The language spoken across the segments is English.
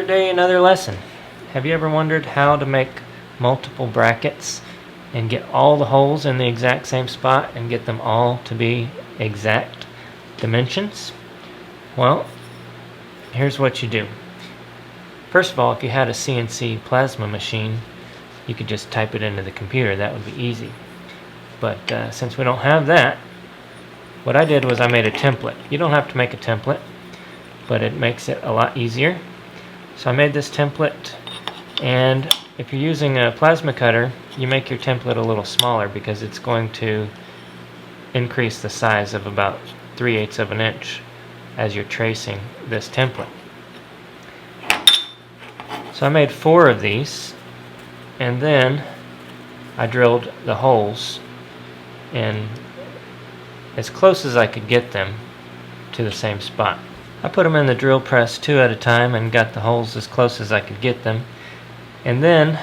Another day, another lesson. Have you ever wondered how to make multiple brackets and get all the holes in the exact same spot and get them all to be exact dimensions? Well, here's what you do. First of all, if you had a CNC plasma machine, you could just type it into the computer. That would be easy. But since we don't have that, what I did was I made a template. You don't have to make a template, but it makes it a lot easier. So I made this template, and if you're using a plasma cutter, you make your template a little smaller because it's going to increase the size of about 3/8 of an inch as you're tracing this template. So I made 4 of these, and then I drilled the holes in as close as I could get them to the same spot. I put them in the drill press 2 at a time and got the holes as close as I could get them, and then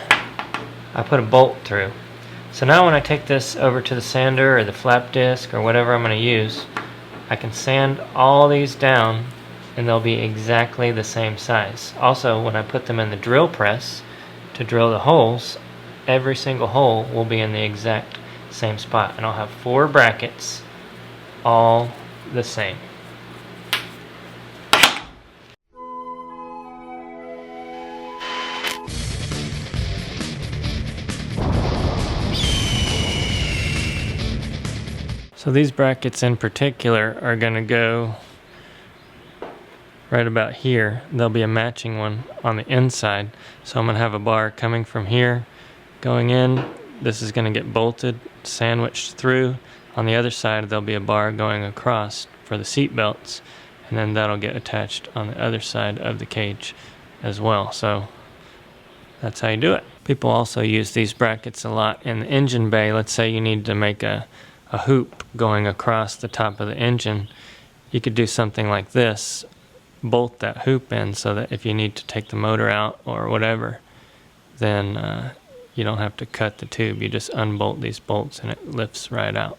I put a bolt through. So now when I take this over to the sander or the flap disc or whatever I'm going to use, I can sand all these down and they'll be exactly the same size. Also, when I put them in the drill press to drill the holes, every single hole will be in the exact same spot, and I'll have 4 brackets all the same. So these brackets in particular are going to go right about here. There'll be a matching one on the inside. So I'm going to have a bar coming from here, going in. This is going to get bolted, sandwiched through. On the other side there'll be a bar going across for the seat belts, and then that'll get attached on the other side of the cage as well. So that's how you do it. People also use these brackets a lot in the engine bay. Let's say you need to make a hoop going across the top of the engine. You could do something like this, bolt that hoop in so that if you need to take the motor out or whatever, then you don't have to cut the tube. You just unbolt these bolts and it lifts right out.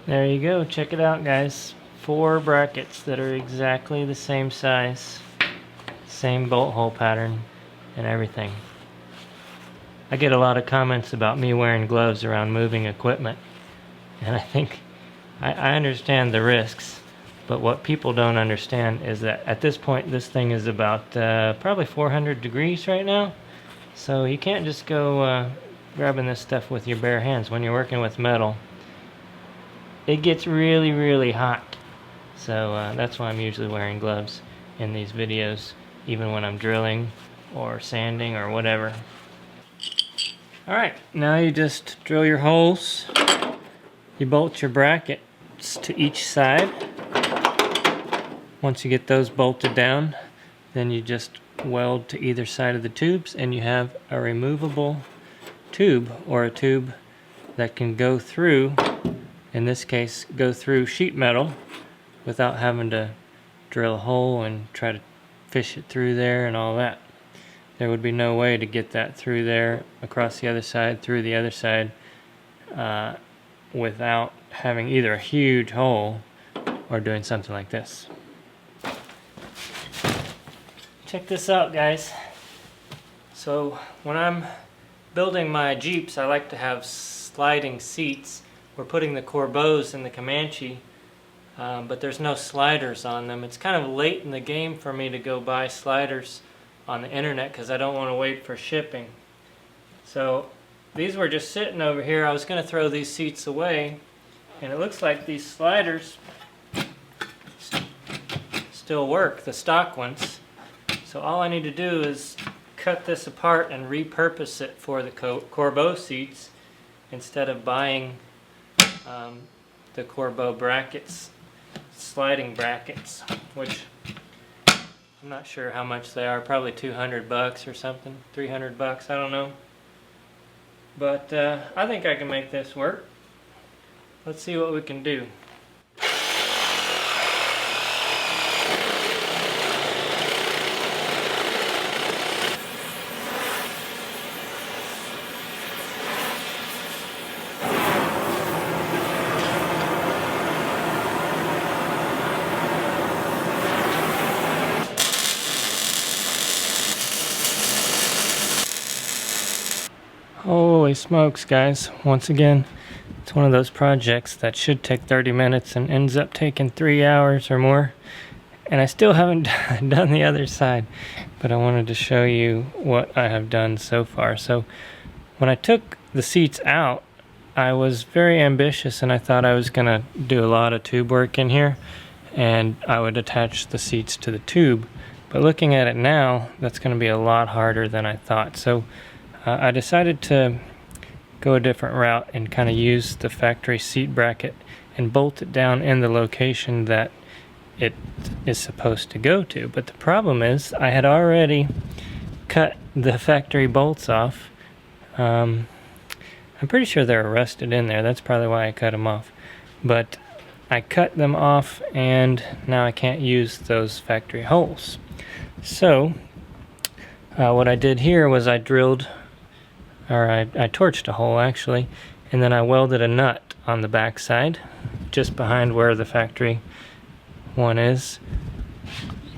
There you go, check it out guys. 4 brackets that are exactly the same size, same bolt hole pattern and everything. I get a lot of comments about me wearing gloves around moving equipment, and I think I understand the risks, but what people don't understand is that at this point this thing is about probably 400 degrees right now, so you can't just go grabbing this stuff with your bare hands. When you're working with metal, it gets really, really hot. So that's why I'm usually wearing gloves in these videos, even when I'm drilling or sanding or whatever. Alright, now you just drill your holes. You bolt your brackets to each side. Once you get those bolted down, then you just weld to either side of the tubes, and you have a removable tube, or a tube that can go through, in this case, go through sheet metal without having to drill a hole and try to fish it through there and all that. There would be no way to get that through there, across the other side, through the other side, without having either a huge hole or doing something like this. Check this out guys. So when I'm building my Jeeps, I like to have sliding seats. We're putting the Corbeaus in the Comanche, but there's no sliders on them. It's kind of late in the game for me to go buy sliders on the internet because I don't want to wait for shipping. So these were just sitting over here. I was going to throw these seats away, and it looks like these sliders still work, the stock ones. So all I need to do is cut this apart and repurpose it for the Corbeau seats instead of buying the Corbeau brackets, sliding brackets, which I'm not sure how much they are, probably 200 bucks or something, 300 bucks, I don't know. But I think I can make this work. Let's see what we can do. Holy smokes, guys. Once again, it's one of those projects that should take 30 minutes and ends up taking 3 hours or more. And I still haven't done the other side, but I wanted to show you what I have done so far. So when I took the seats out, I was very ambitious and I thought I was going to do a lot of tube work in here and I would attach the seats to the tube. But looking at it now, that's going to be a lot harder than I thought. So I decided to go a different route and kind of use the factory seat bracket and bolt it down in the location that it is supposed to go to. But the problem is I had already cut the factory bolts off. I'm pretty sure they're rusted in there. That's probably why I cut them off. But I cut them off and now I can't use those factory holes. So what I did here was I drilled, or I torched a hole actually, and then I welded a nut on the back side just behind where the factory one is.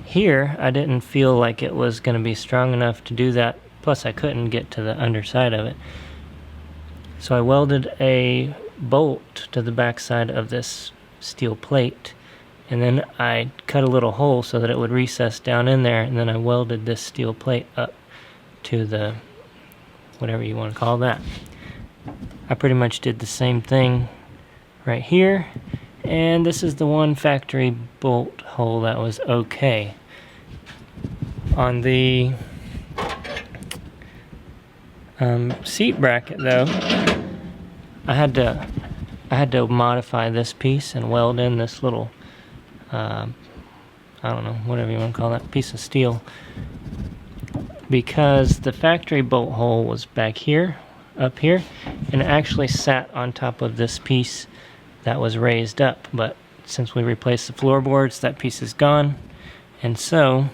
Here I didn't feel like it was going to be strong enough to do that, plus I couldn't get to the underside of it. So I welded a bolt to the back side of this steel plate, and then I cut a little hole so that it would recess down in there, and then I welded this steel plate up to the whatever you want to call that. I pretty much did the same thing right here, and this is the one factory bolt hole that was okay. On the seat bracket though, I had to modify this piece and weld in this little I don't know, whatever you want to call that, piece of steel, because the factory bolt hole was back here, up here, and it actually sat on top of this piece that was raised up. But since we replaced the floorboards, that piece is gone, and so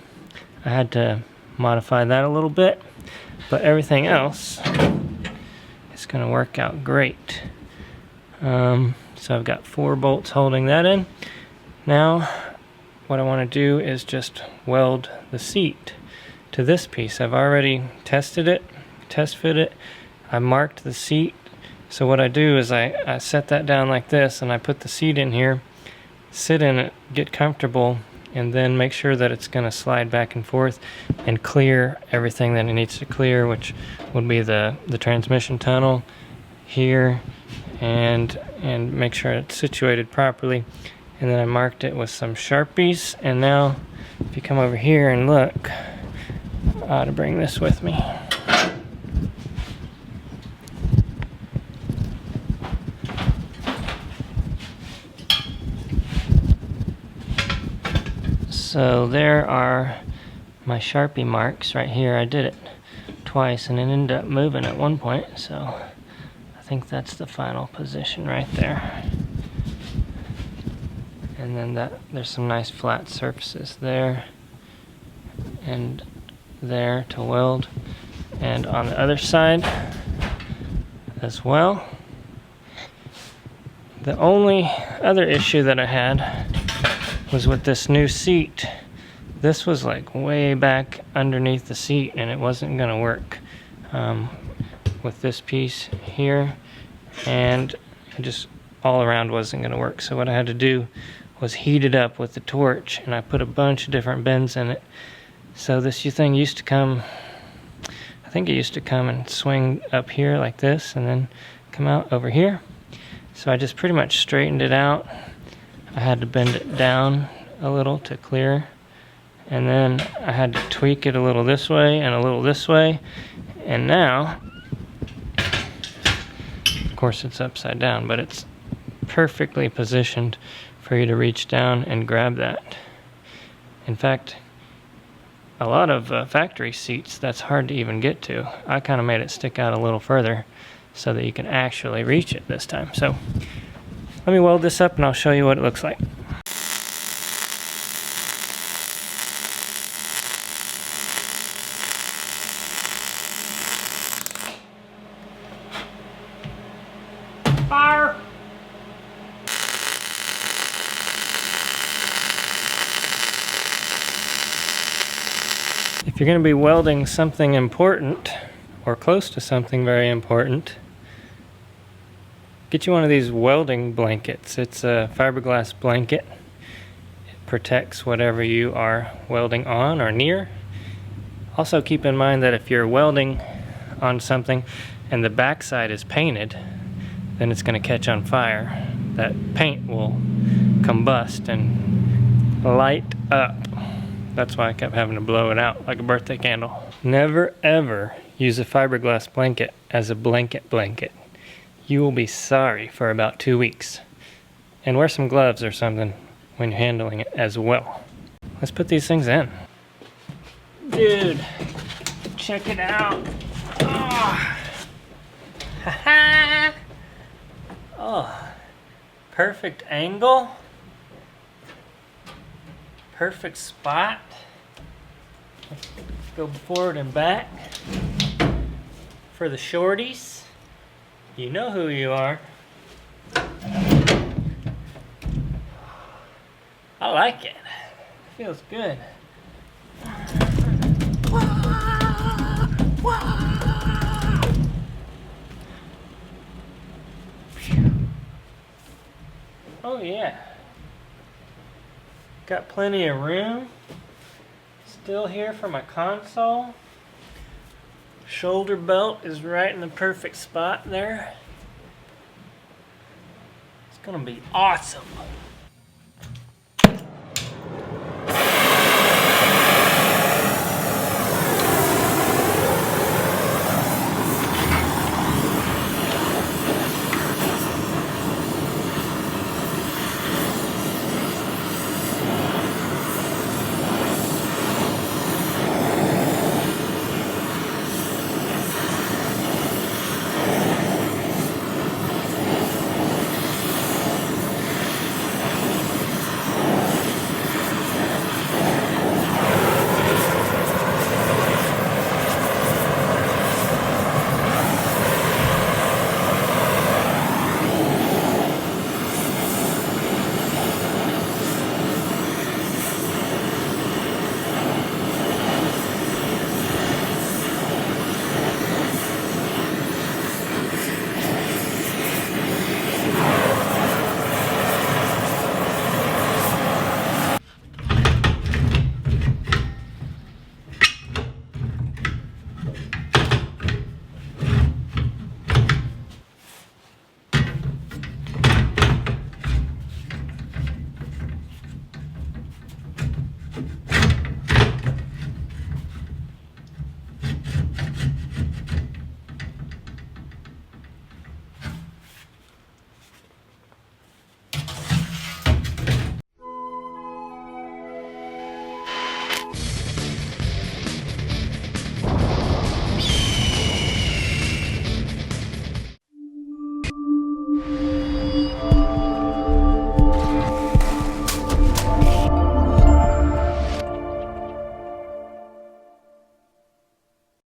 I had to modify that a little bit, but everything else is going to work out great. So I've got 4 bolts holding that in. Now what I want to do is just weld the seat to this piece. I've already tested it, test fit it. I marked the seat. So what I do is I set that down like this, and I put the seat in here, sit in it, get comfortable, and then make sure that it's going to slide back and forth and clear everything that it needs to clear, which would be the transmission tunnel here, and make sure it's situated properly. And then I marked it with some Sharpies, and now if you come over here and look, I ought to bring this with me. So there are my Sharpie marks right here. I did it twice and it ended up moving at one point, so I think that's the final position right there. And then there's some nice flat surfaces there and there to weld, and on the other side as well. The only other issue that I had was with this new seat. This was like way back underneath the seat and it wasn't gonna work with this piece here, and it just all around wasn't gonna work. So what I had to do was heat it up with the torch, and I put a bunch of different bends in it. So this thing used to come, I think it used to come and swing up here like this and then come out over here. So I just pretty much straightened it out. I had to bend it down a little to clear, and then I had to tweak it a little this way and a little this way, and now of course it's upside down, but it's perfectly positioned for you to reach down and grab that. In fact, a lot of factory seats, that's hard to even get to. I kind of made it stick out a little further so that you can actually reach it this time. So let me weld this up and I'll show you what it looks like. Fire! If you're going to be welding something important, or close to something very important, get you one of these welding blankets. It's a fiberglass blanket. It protects whatever you are welding on or near. Also keep in mind that if you're welding on something and the backside is painted, then it's going to catch on fire. That paint will combust and light up. That's why I kept having to blow it out like a birthday candle. Never ever use a fiberglass blanket as a blanket. You will be sorry for about 2 weeks. And wear some gloves or something when you're handling it as well. Let's put these things in. Dude, check it out. Oh. Ha-ha! Oh, perfect angle. Perfect spot. Let's go forward and back. For the shorties, you know who you are. I like it. Feels good. Oh yeah. Got plenty of room. Still here for my console. Shoulder belt is right in the perfect spot there. It's gonna be awesome.